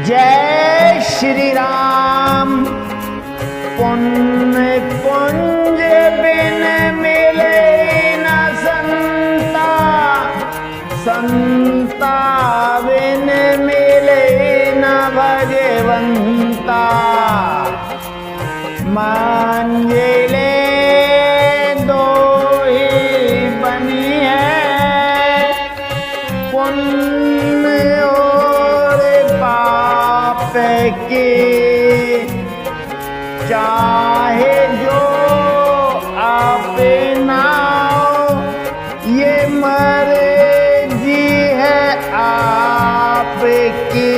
जय श्री राम। पुण्य पुंज बिन मिले न संता, संता बिन मिले न भगवंता। मंजिले दो ही बनी है, पुण्य और पाप की। चाहे जो अपनाओ ये मर्जी है आपकी।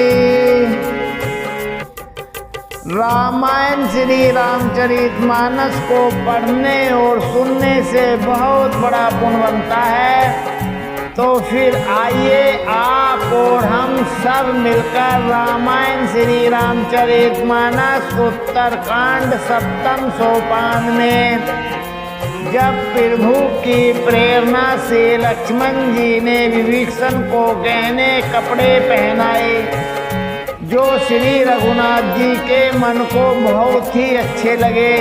रामायण श्री रामचरितमानस को पढ़ने और सुनने से बहुत बड़ा पुण्य बनता है। तो फिर आइए आप और हम सब मिलकर रामायण श्री रामचरितमानस उत्तरकांड सप्तम सोपान में जब प्रभु की प्रेरणा से लक्ष्मण जी ने विभीषण को गहने कपड़े पहनाए जो श्री रघुनाथ जी के मन को बहुत ही अच्छे लगे।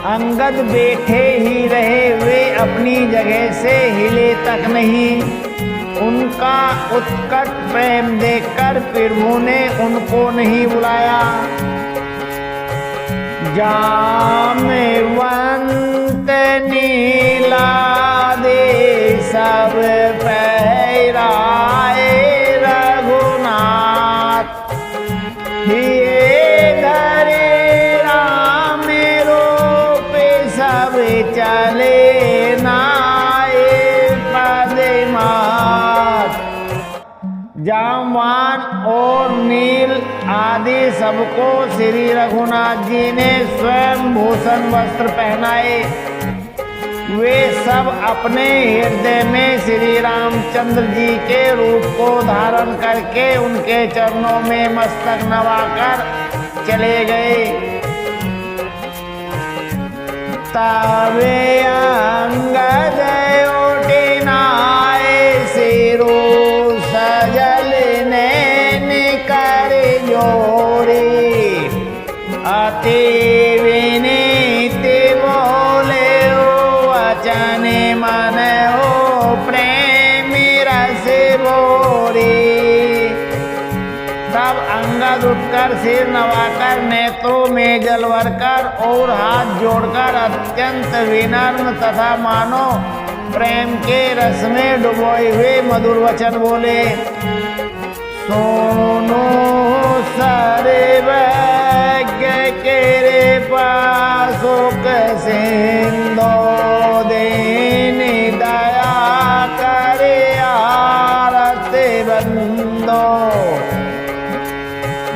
अंगद बैठे ही रहे, वे अपनी जगह से हिले तक नहीं। उनका उत्कट प्रेम देखकर प्रभु ने उनको नहीं बुलाया। जामवंत नीला दे सब पहराए रघुनाथ, चले नाए पदमात। जामवान और नील आदि सबको श्री रघुनाथ जी ने स्वयं भूषण वस्त्र पहनाए। वे सब अपने हृदय में श्री रामचंद्र जी के रूप को धारण करके उनके चरणों में मस्तक नवाकर चले गए। तवे अंगद उठिनाए सिरो सजल नैन कर जोरे। अति विनीत बोले वचन मन हो प्रेम रस बोरे। तब अंगद उठकर सिर नवाकर नेत्रों में जल भरकर और हाथ जोड़कर अत्यंत विनम्र तथा मानो प्रेम के रस में डुबोए हुए मधुर वचन बोले। सोनो सर्वज्ञ के पासुक सिंधो दीन दया करे आरत बंदो।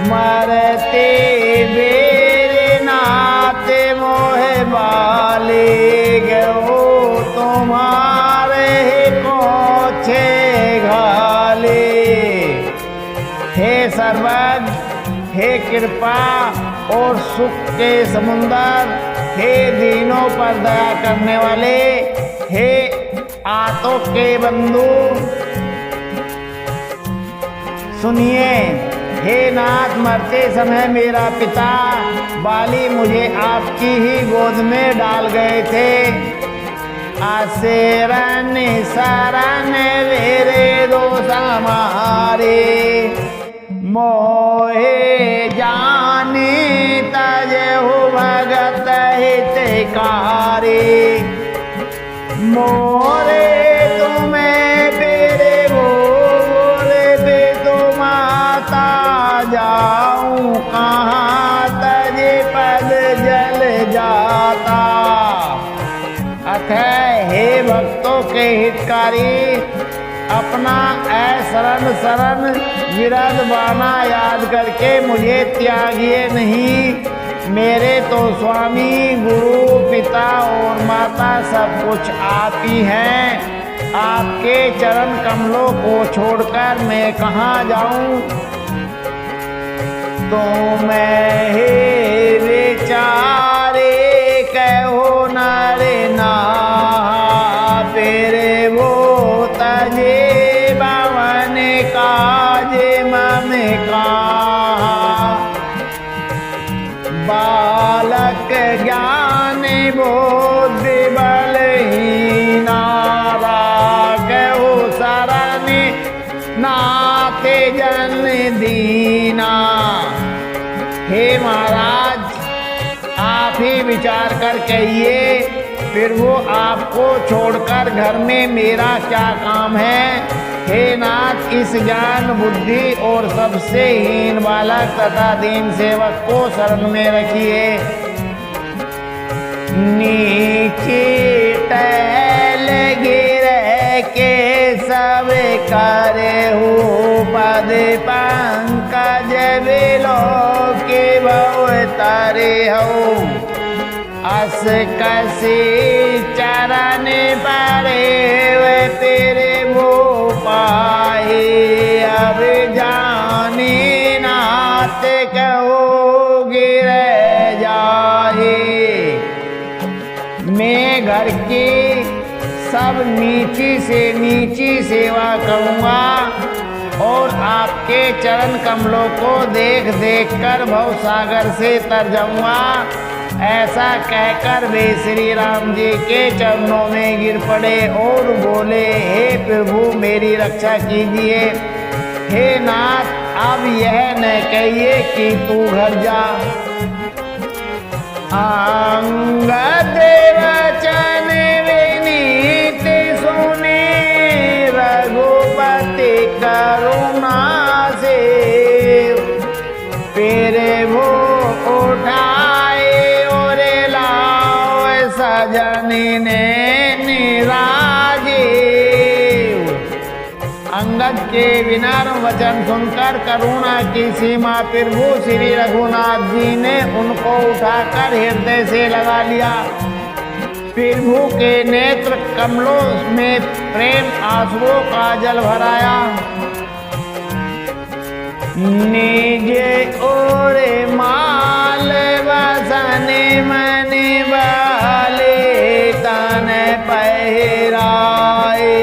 मरते बेरे नाते मोहे बाले गो तुम्हारे कोछे घाले। हे सर्वज्ञ, हे कृपा और सुख के समुंदर, हे दीनों पर दया करने वाले, हे आतों के बंधु, सुनिए। हे नाथ, मरते समय मेरा पिता बाली मुझे आपकी ही गोद में डाल गए थे। आसेरन शरण मेरे दोष हमारे, मोहे जाने तजहु भगत हितकारी। मोरे तुम्हें बेरे वो बोले बे तो माता जाऊं कहाँ तजे पद जल जाता। अतः हे भक्तों के हितकारी, अपना ऐशरण शरण विरद बाना याद करके मुझे त्यागिए नहीं। मेरे तो स्वामी गुरु पिता और माता सब कुछ आप ही हैं। आपके चरण कमलों को छोड़कर मैं कहाँ जाऊं। तो मैं हे विचारे कहो नारे ना तेरे वो तजे बावन काजे ममे कहा, बालक ज्ञान बुद्धि बलहीना, राखहु शरण नाथ जन दीना। हे महाराज, आप ही विचार कर कहिए, फिर वो आपको छोड़कर घर में मेरा क्या काम है। हे नाथ, इस ज्ञान बुद्धि और सबसे हीन बालक तथा दीन सेवक को शरण में रखिए। नीचे टहल गिर के सब करे हो, पद पंकज बिलो के बहु तारे हो। अस कसी चरण परे वे तेरे वो पाए, अब जाने नाथ कहो गिर जाए। मैं घर की सब नीची से नीची सेवा करूँगा और आपके चरण कमलों को देख देख कर भव सागर से तर जाऊँगा। ऐसा कहकर वे श्री राम जी के चरणों में गिर पड़े और बोले, हे प्रभु मेरी रक्षा कीजिए। हे नाथ, अब यह न कहिए कि तू घर जा। अंगद वचन विनीत सुने, रघुपति करुणा से फिर वो उठाए और लाओ सजनी ने निराजे। अंगद के विनम्र वचन सुनकर करुणा की सीमा प्रभु श्री रघुनाथ जी ने उनको उठाकर हृदय से लगा लिया। प्रभु के नेत्र कमलों में प्रेम आंसुओं का जल भराया। निजे और माल बसने मन वाले तन पहराए,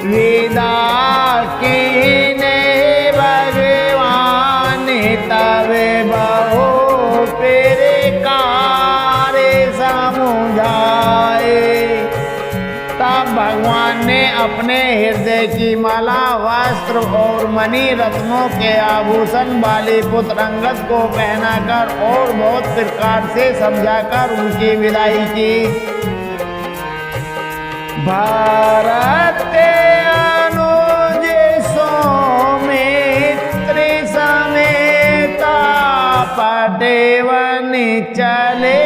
विदा कीने भगवान तब बहु प्रकार समुझाए। तब भगवान ने अपने हृदय की माला, वस्त्र और मणि रत्नों के आभूषण वाले पुत्र अंगद को पहनाकर और बहुत प्रकार से समझाकर उनकी विदाई की। भारत अनुज सौमित्र समेता, पटेवन चले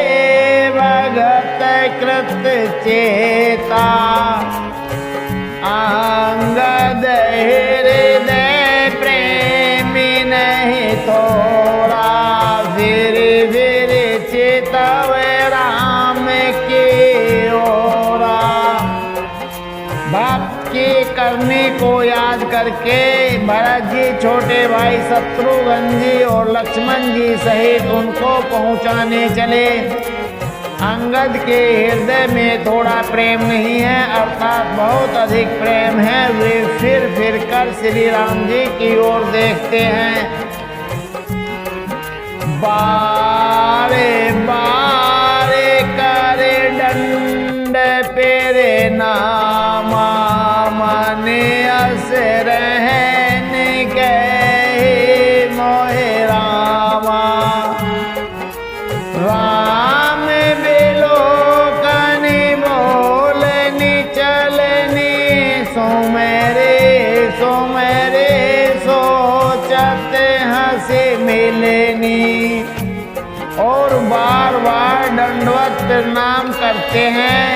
भगत कृत चेता। अंगद हृदय प्रेमी नहीं थोड़ा, फिर फिर चेतव राम की ओरा। भक्ति करने को याद करके भरत जी छोटे भाई शत्रुघ्न जी और लक्ष्मण जी सहित उनको पहुंचाने चले। अंगद के हृदय में थोड़ा प्रेम नहीं है, अर्थात बहुत अधिक प्रेम है। वे फिर कर श्री राम जी की ओर देखते हैं। बारे बारे करे दंड पेरे नामा, मने अस रहन गए मोहे रामा। राम बिलोकनि बोलनि चलनि, सो मेरे सोचत हंसी मिलनी। और बार बार दंडवत प्रणाम करते हैं।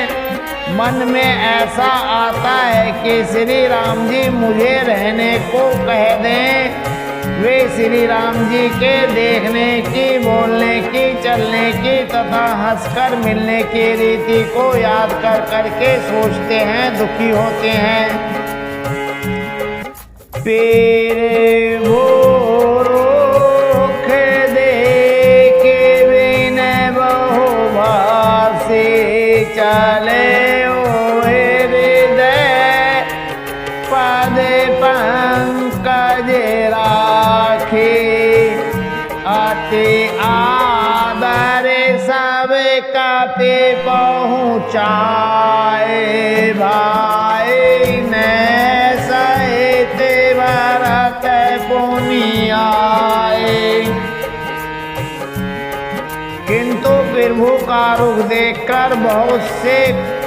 मन में ऐसा आता है कि श्री राम जी मुझे रहने को कह दें। वे श्री राम जी के देखने की, बोलने की, चलने की तथा हंसकर मिलने की रीति को याद कर करके सोचते हैं, दुखी होते हैं। पेरे वो रुख देख बिन बहु भासी, चले हृदय पद पंकज रा। जाए, भाई ने सहित भरत पुनि आए। किंतु प्रभु का रुख देखकर बहुत से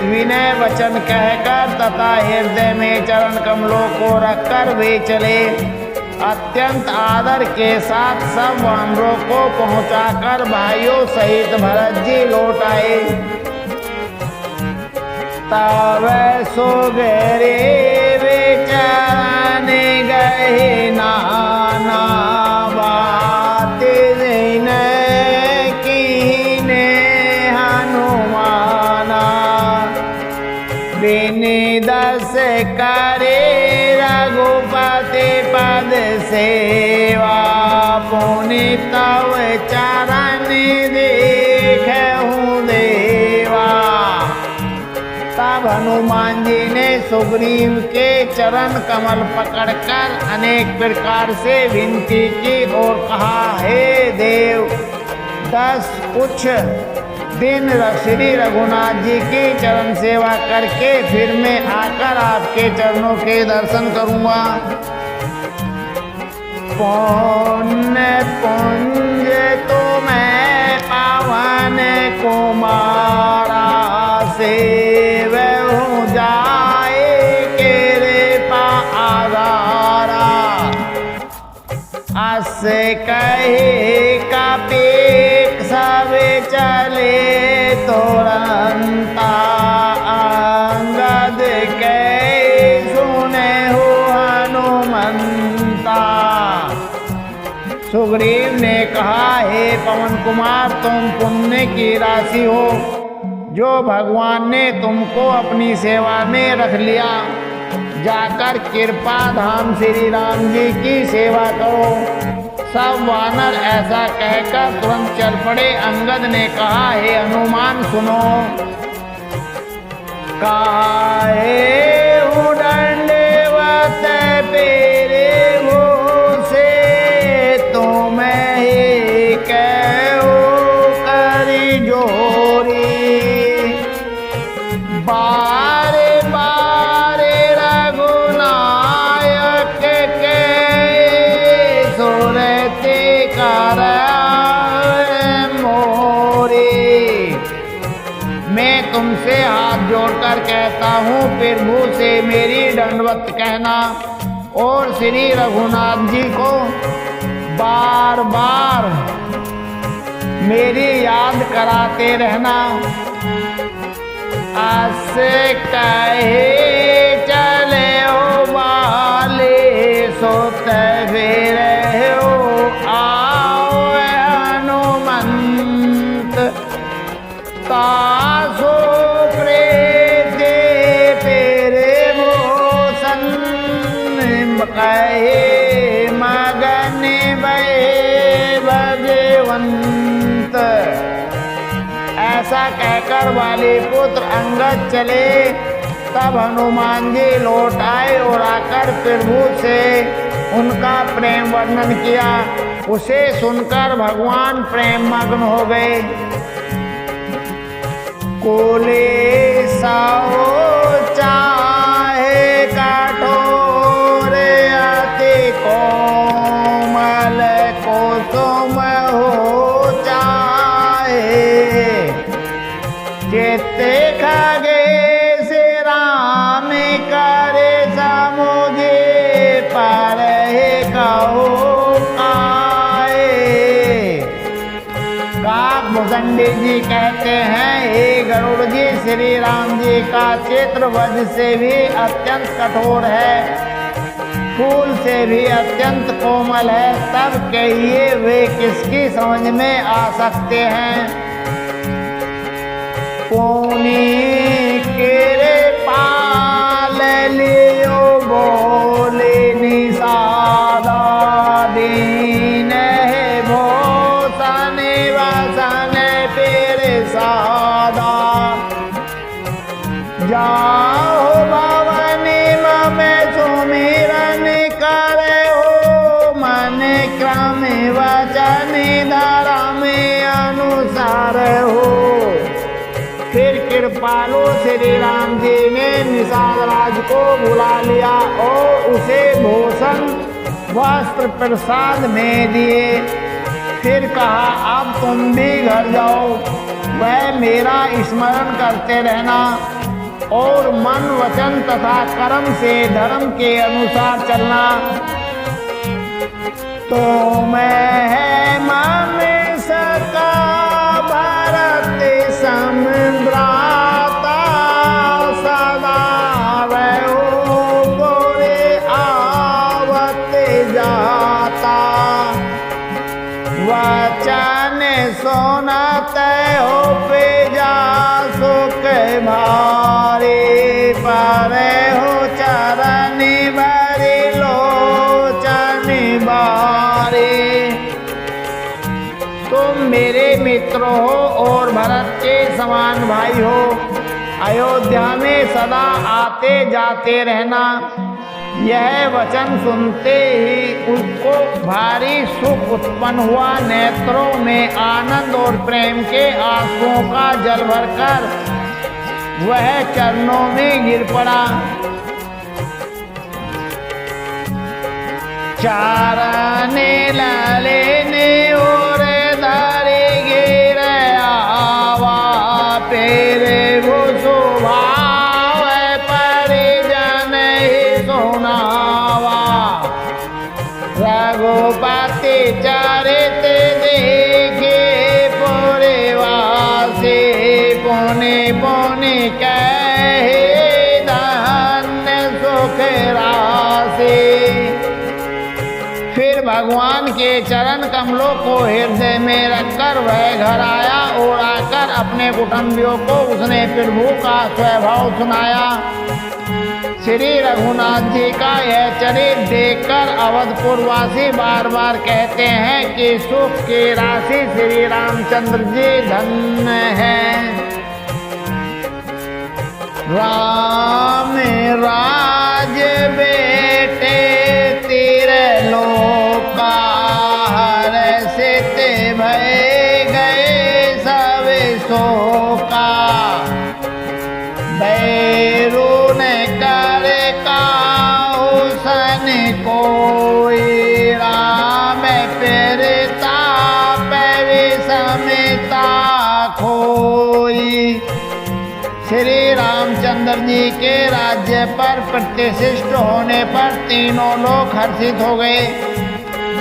विनय वचन कहकर तथा हृदय में चरण कमलों को रखकर वे चले। अत्यंत आदर के साथ सब वानरों को पहुंचाकर भाइयों सहित भरत जी लौट आए। तब सुग्रीव चरण गए नाना बात कीने हनुमाना। बिनि दस करे रघुपति पद सेवा, पुनि तव चरण देखहु देवा। तब हनुमान जी ने सुग्रीव के चरण कमल पकड़कर अनेक प्रकार से विनती की और कहा, हे देव, 10 कुछ दिन श्री रघुनाथ जी की चरण सेवा करके फिर मैं आकर आपके चरणों के दर्शन करूंगा। पुण्य पुंज तुम्हें पावन कुमारा, सेवहु जाए कृपा आधारा। अस कहे कपीक सब चले तुरंता, अंगद के सुने हो हनुमंता। सुग्रीव ने कहा, हे पवन कुमार, तुम पुण्य की राशि हो, जो भगवान ने तुमको अपनी सेवा में रख लिया। जाकर कृपा धाम श्री राम जी की सेवा करो। सब वानर ऐसा कहकर तुरंत चल पड़े। अंगद ने कहा, हे हनुमान सुनो, काहे दंडवत पेरे हो से, तुम्हें ही कहो करी जोरी। बारे बारे रघुनायक के सुरते कर मोरी। मैं तुमसे हाथ जोड़कर कहता हूँ, प्रभु से मेरी दंडवत कहना और श्री रघुनाथ जी को बार बार मेरी याद कराते रहना। अस कहे चले ओ बाले, सोत फिर हो आओ हनुमंत। तासो प्रेत तेरे मोसन, कहे मगन भये भगवंत। ऐसा कहकर वाली पुत्र अंगद चले। तब हनुमान जी लौट आए और आकर प्रभु से उनका प्रेम वर्णन किया। उसे सुनकर भगवान प्रेम मग्न हो गए। कोले साओ चाहे कठोर, अति कोमल कुसुम हो चाहे। चित्ते खगे से राम करे समुझे, पर कहो आए। काक भुजंडी जी कहते हैं, हे गरुड़ जी, श्री राम जी का चित्र वज्र से भी अत्यंत कठोर है, फूल से भी अत्यंत कोमल है। तब कहिए वे किसकी समझ में आ सकते हैं। पुनि कृपाल लियो बोले निषादा, दीन है भूषण वसन पेर सादा। जाओ भवनी मम सुमिरन करे हो, मन क्रम वचन धर्म अनुसार हो। फिर कृपा कृपालु श्री राम जी ने निषाद राज को बुला लिया और उसे भूषण वस्त्र प्रसाद में दिए। फिर कहा, अब तुम भी घर जाओ, वह मेरा स्मरण करते रहना और मन वचन तथा कर्म से धर्म के अनुसार चलना। तो मैं मन सका भरत सम्भ्राता, सदा रहो गोरे आवत जाता। वचन सुनत हो पे जा सुख भारी, पर हो चरण भरी लोचन बारे। तुम मेरे मित्र हो और भरत के समान भाई हो। अयोध्या में सदा आते जाते रहना। यह वचन सुनते ही उसको भारी सुख उत्पन्न हुआ। नेत्रों में आनंद और प्रेम के आंसुओं का जल भरकर वह चरणों में गिर पड़ा। चारने लालेने और धारे गिर आवा, तेरे वो स्वभाव परिजन ही सुनावा। रघुपति चरित देखे पुरवासी, पुनि पुनि कहे धन्य सुख राशि। फिर भगवान के चरण कमलों को हृदय में रखकर वह घर आया और आकर अपने कुटुंबियों को उसने प्रभु का स्वभाव सुनाया। श्री रघुनाथ जी का यह चरित्र देखकर अवधपुरवासी बार बार कहते हैं कि सुख की राशि श्री रामचंद्र जी धन्य हैं। राम राज बेटे लोका हर्षित भय गए सब शोका। बैरू ने कर काहुसन कोई, राम प्रताप विषमता खोई। श्री रामचंद्र जी के राज्य पर प्रतिष्ठित होने पर तीनों लोग हर्षित हो गए।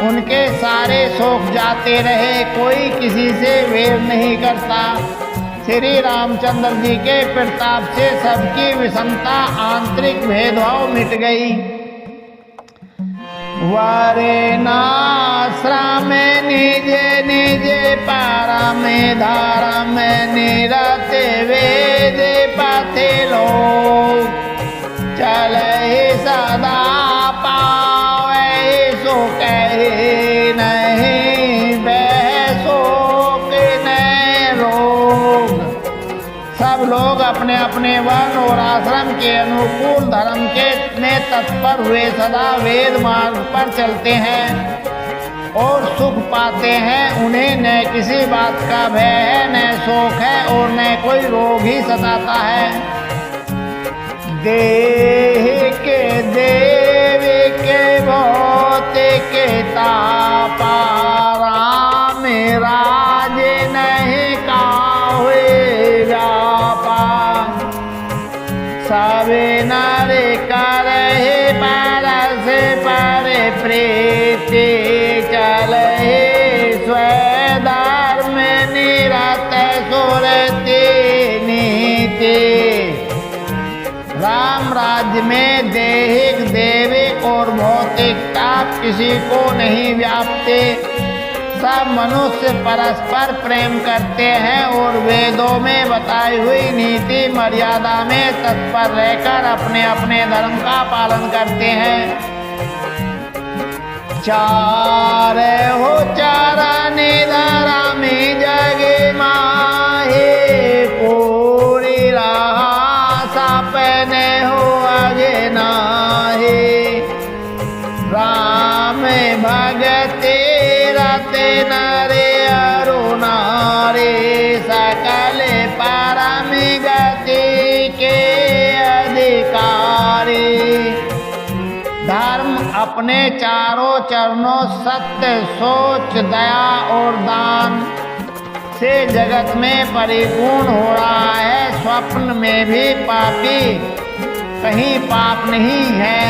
उनके सारे शोक जाते रहे, कोई किसी से वेर नहीं करता। श्री रामचंद्र जी के प्रताप से सबकी विषमता आंतरिक भेदभाव मिट गई। वरेणाश्रम निज निज परम धर्म निरत वेद पथे लोग, चले सदा पावे सुख नहीं शोक न रोग। सब लोग अपने अपने वर्ण और आश्रम के अनुकूल धर्म के में तत्पर हुए सदा वेद मार्ग पर चलते हैं और सुख पाते हैं। उन्हें न किसी बात का भय है, न शोक है और न कोई रोग ही सताता है। देह के देव के भौतिक तापा, राम राज नहीं काहुए व्यापा। सब नर करहे परस पर प्रीति, चलहे स्वधर्म निरत सुरति नीति। राम राज्य में देहिक देविक और भौतिक ताप किसी को नहीं व्यापते। सब मनुष्य परस्पर प्रेम करते हैं और वेदों में बताई हुई नीति मर्यादा में तत्पर रहकर अपने अपने धर्म का पालन करते हैं। चार हो चारण धर्म जग माहे, पूरी राह सपने हो आगे नाहे। राम भगते रते नरे अरुणारे, सकल परम गति धर्म अपने चारों चरणों सत्य, सोच, दया और दान से जगत में परिपूर्ण हो रहा है। स्वप्न में भी पापी कहीं पाप नहीं है।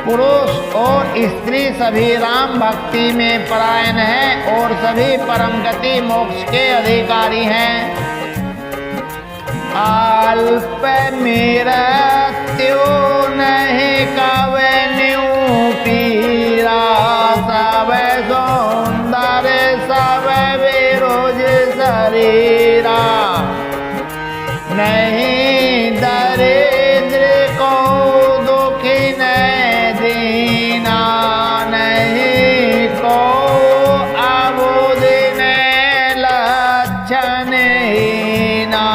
पुरुष और स्त्री सभी राम भक्ति में परायण है और सभी परम गति मोक्ष के अधिकारी हैं। अल्प मृत्यु नहीं कवन्यु पीरा, सब सुंदर सब विरोज शरीरा। नहीं दरिद्र को दुखी नहीं दीना, नहीं को अबुध ने लक्षण हीना।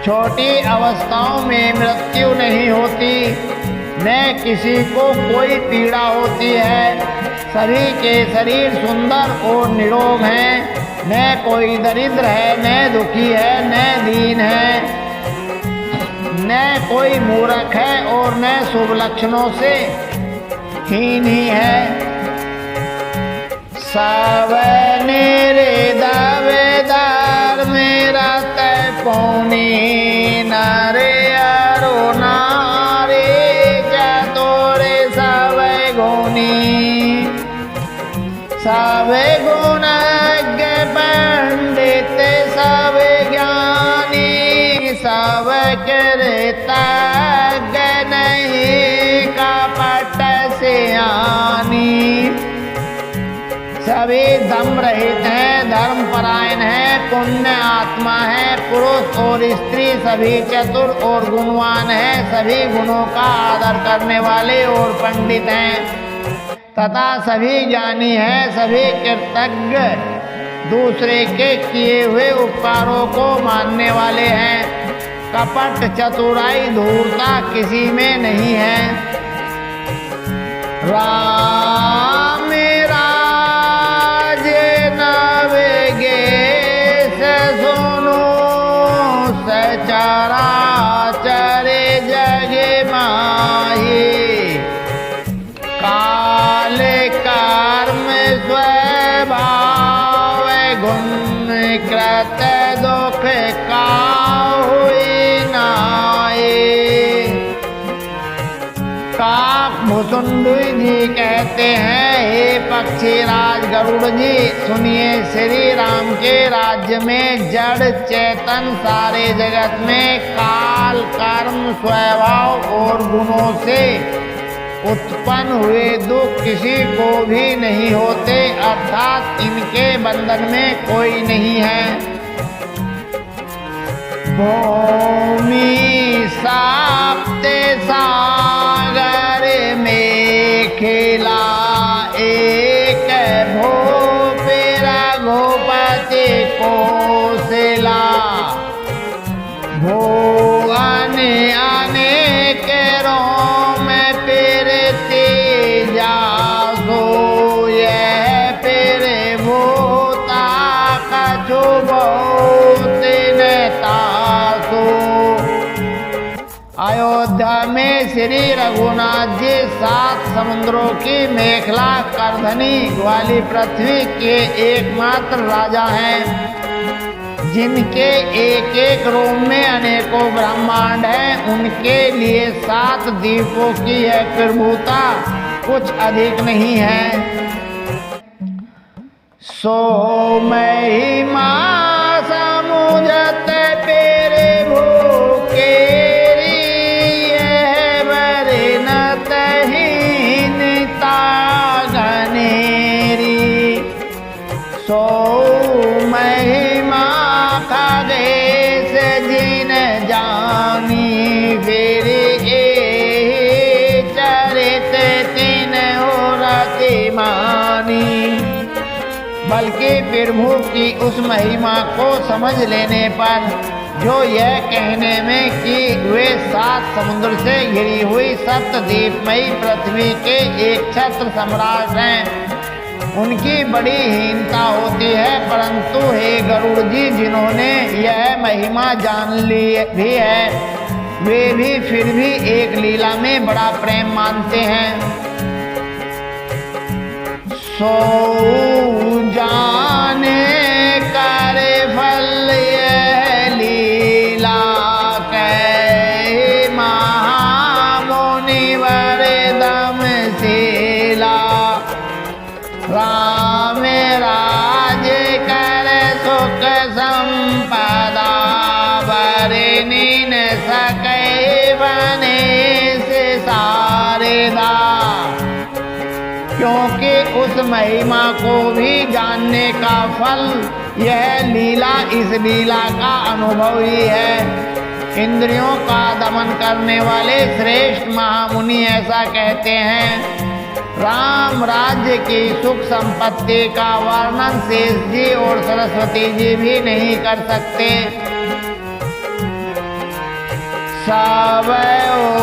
छोटी अवस्थाओं में मृत्यु नहीं होती, न किसी को कोई पीड़ा होती है। सभी के शरीर सुंदर और निरोग हैं, न कोई दरिद्र है, न दुखी है, न दीन है, न कोई मूर्ख है और न शुभ लक्षणों से हीन ही है। सब निरेदावेदार मेरा तय पौनी नारे अरो नारे चतोरे सब गुणी। सब गुणज्ञ पंडित सब ज्ञानी, सब कृतज्ञ नहीं कपट सियानी। सभी दम रहित हैं, धर्म परायण है, पुण्य आत्मा है। पुरुष और स्त्री सभी चतुर और गुणवान है, सभी गुणों का आदर करने वाले और पंडित हैं तथा सभी ज्ञानी हैं। सभी कृतज्ञ दूसरे के किए हुए उपकारों को मानने वाले हैं। कपट, चतुराई, धूर्तता किसी में नहीं है। राम राज नवेगे से सुनो, सचराचर जग माही। काल कर्म स्वभाव गुण कृत दुख काहुई नाई। काक भुसुंडी जी कहते हैं, हे पक्षीराज गरुड़ जी, सुनिए श्री राम के राज्य में जड़ चेतन सारे जगत में काल कर्म स्वभाव और गुणों से उत्पन्न हुए दुख किसी को भी नहीं होते, अर्थात इनके बंधन में कोई नहीं है। भूमि साप्ते सागर में खेला, एक भूपि रघुपति कौशला। भुवन अनेक रोम फिरते जासो, यह फिर भूता कछु बहुत तासो। अयोध्या में श्री रघुनाथ जी 7 समुद्रों की मेखला करधनी वाली पृथ्वी के एकमात्र राजा हैं, जिनके एक एक रोम में अनेकों ब्रह्मांड हैं। उनके लिए 7 द्वीपों की यह प्रभुता कुछ अधिक नहीं है। सो महिमा समुझत पेरे भूकेरी, यह बरनत हीनता घनेरी। सो महिमा खगेश जिन जानी, फिर चरित तीन हो रति मानी। बल्कि प्रभु की उस महिमा को समझ लेने पर जो यह कहने में कि वे 7 समुद्र से घिरी हुई सप्तद्वीपमयी पृथ्वी के एक छत्र सम्राट हैं, उनकी बड़ी हीनता होती है। परंतु हे गरुड़ जी, जिन्होंने यह महिमा जान ली भी है, वे भी फिर भी एक लीला में बड़ा प्रेम मानते हैं। सो जाने करे फल यह लीला के महामुनिवर दम शीला। राम राज कर सुख संपदा बरनी न सके बने से सारेदा। क्योंकि उस महिमा को भी जानने का फल यह लीला इस लीला का अनुभव ही है। इंद्रियों का दमन करने वाले श्रेष्ठ महामुनि ऐसा कहते हैं। राम राज्य की सुख संपत्ति का वर्णन शेष जी और सरस्वती जी भी नहीं कर सकते। सब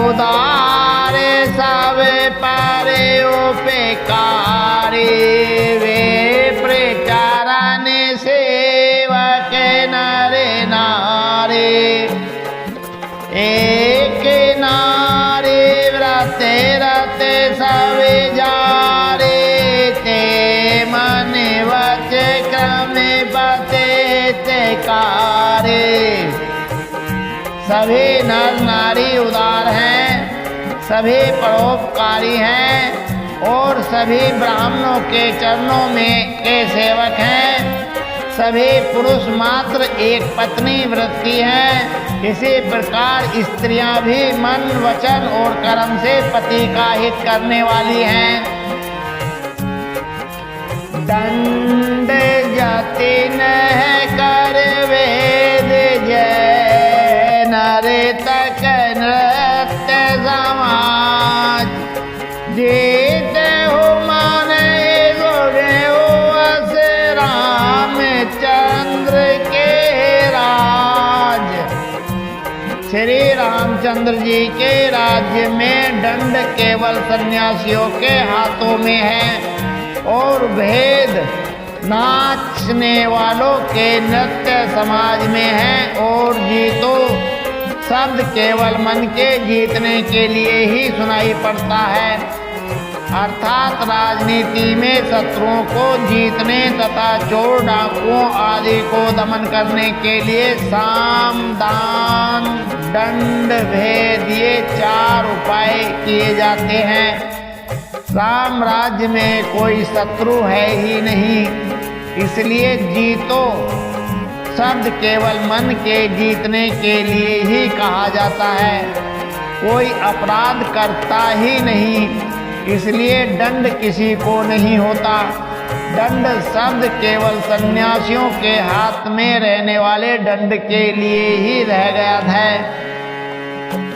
उदारे सब पारे उपकारी वे प्रचारण सेवक नरे नारे। एक नारी व्रत रत सब जारे ते मन वच क्रम बते कारे। सभी नर नारी उदार हैं, सभी परोपकारी हैं और सभी ब्राह्मणों के चरणों में के सेवक हैं। सभी पुरुष मात्र एक पत्नी वृत्ति है। इसी प्रकार स्त्रियां भी मन वचन और कर्म से पति का हित करने वाली हैं। दंड जाति न कर वेद जय नर तक नृत्य समाज। जीत हो माने गुणे हो रामचंद्र के राज। श्री रामचंद्र जी के राज्य में दंड केवल सन्यासियों के हाथों में है और भेद नाचने वालों के नृत्य समाज में है। और जीतो शब्द केवल मन के जीतने के लिए ही सुनाई पड़ता है। अर्थात राजनीति में शत्रुओं को जीतने तथा चोर डाकुओं आदि को दमन करने के लिए साम दान दंड भेद ये 4 उपाय किए जाते हैं। राम राज्य में कोई शत्रु है ही नहीं, इसलिए जीतो शब्द केवल मन के जीतने के लिए ही कहा जाता है। कोई अपराध करता ही नहीं, इसलिए दंड किसी को नहीं होता। दंड शब्द केवल सन्यासियों के हाथ में रहने वाले दंड के लिए ही रह गया है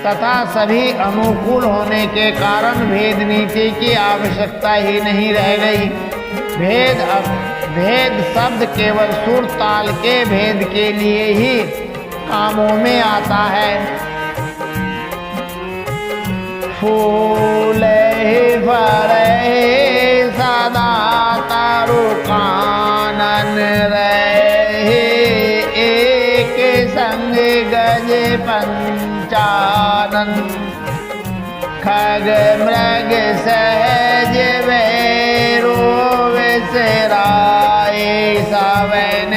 तथा सभी अनुकूल होने के कारण भेद नीति की आवश्यकता ही नहीं रह गई। भेद शब्द केवल सुर ताल के भेद के लिए ही कामों में आता है। फूल फल सदा तारु कानन रहे एक संग गज पंचानन। खग मृग सहज वैरो विसराए सवन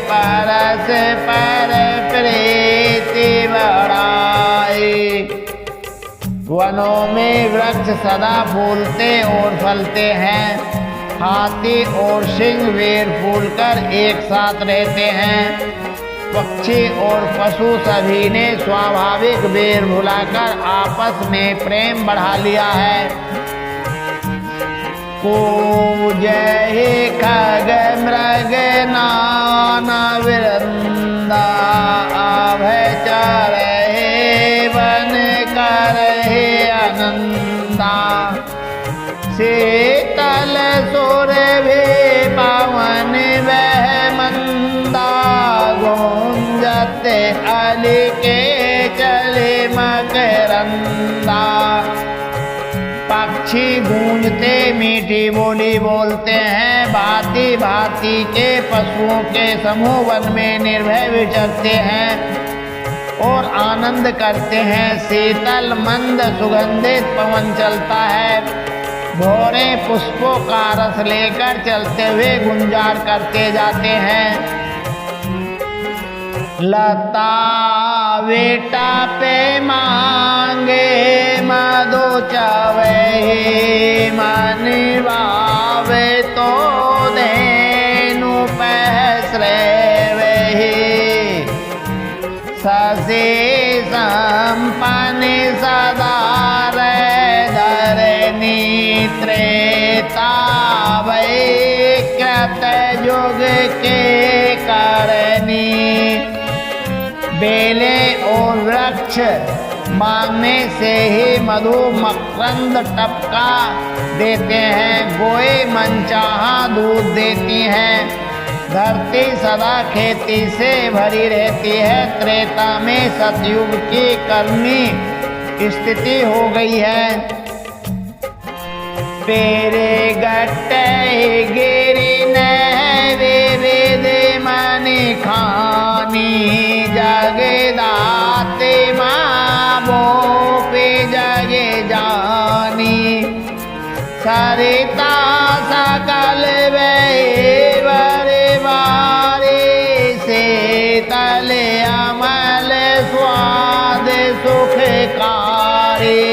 परस पर प्रीति बढ़ाए। वनों में वृक्ष सदा फूलते और फलते हैं। हाथी और सिंह वेर फूलकर एक साथ रहते हैं। पक्षी और पशु सभी ने स्वाभाविक वेर भुलाकर आपस में प्रेम बढ़ा लिया है। जय खग मृग नाना वृंदा अभय चरहे वन करहे आनंदा। शीतल सुर भी पावन वह मंदा गूंजते अली के चले मकरंदा। पक्षी गूंजते मीठी बोली बोलते हैं। भांति भांति के पशुओं के समूह वन में निर्भय विचरते हैं। और आनंद करते हैं। शीतल मंद सुगंधित पवन चलता है, भोरे पुष्पों का रस लेकर चलते हुए गुंजार करते जाते हैं। लता बेटा पे मांगे मधु चवे, मन भावे तो धेनु पैसरे ससे संपन्न सदा धरनी त्रेता कृत युग के करनी। बेले और वृक्ष मांगने से ही मधु मकरंद टपका देते हैं, गोए मनचाहा दूध देती हैं। धरती सदा खेती से भरी रहती है। त्रेता में सतयुग की करनी स्थिति हो गई है। पेरे गट्टे गिरी वेद मनी खानी, जगदाते माँ पे जगे जानी। सरिता सकल तले अमल स्वाद सुखकारी।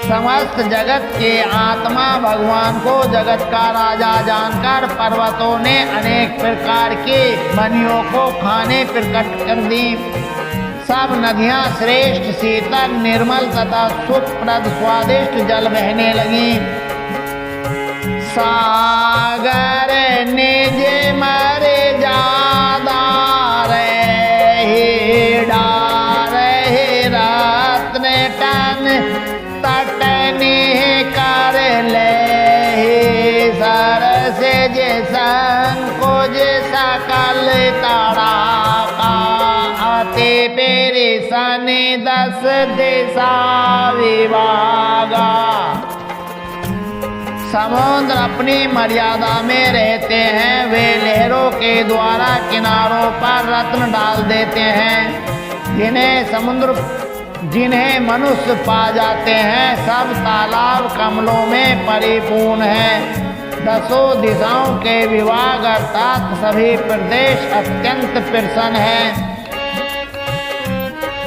समस्त जगत के आत्मा भगवान को जगत का राजा जानकर पर्वतों ने अनेक प्रकार की बनियों को खाने प्रकट कर दी। सब नदियां श्रेष्ठ शीतल निर्मल तथा सुखप्रद स्वादिष्ट जल बहने लगी। सागर निज मरे जादा रत्न टन तटनी कर ले। सरस जे संकोज सकल तड़ाका, अति पेरी सनि 10 दिशा विभागा। समुद्र अपनी मर्यादा में रहते हैं, वे लहरों के द्वारा किनारों पर रत्न डाल देते हैं, जिन्हें मनुष्य पा जाते हैं। सब तालाब कमलों में परिपूर्ण हैं। 10 दिशाओं के विभाग अर्थात सभी प्रदेश अत्यंत प्रसन्न हैं।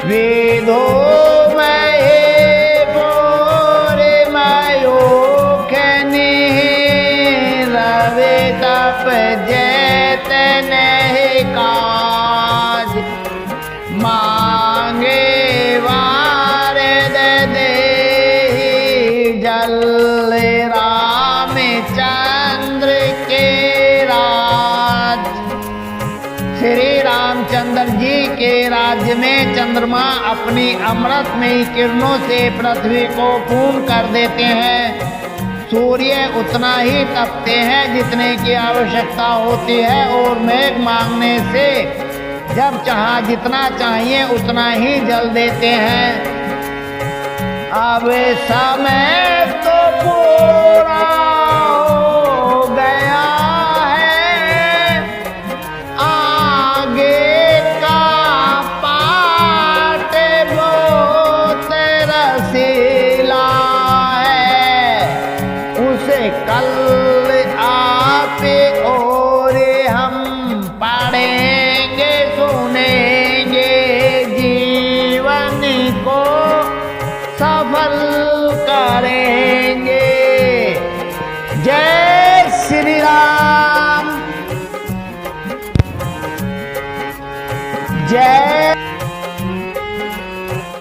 वेदो रवे तप जैत नहीं काज, मांगे वार दे जल रामचंद्र के राज। श्री रामचंद्र जी के राज्य में चंद्रमा अपनी अमृतमयी किरणों से पृथ्वी को पूर्ण कर देते हैं। सूर्य उतना ही तपते हैं जितने की आवश्यकता होती है, और मेघ मांगने से जब चाहा जितना चाहिए उतना ही जल देते हैं। अब समय तो पूरा हो गया है, आगे का पाठ बहुत रसीला है। उसे कल आप और हम पढ़ेंगे सुनेंगे, जीवन को सफल करेंगे। जय श्री राम, जय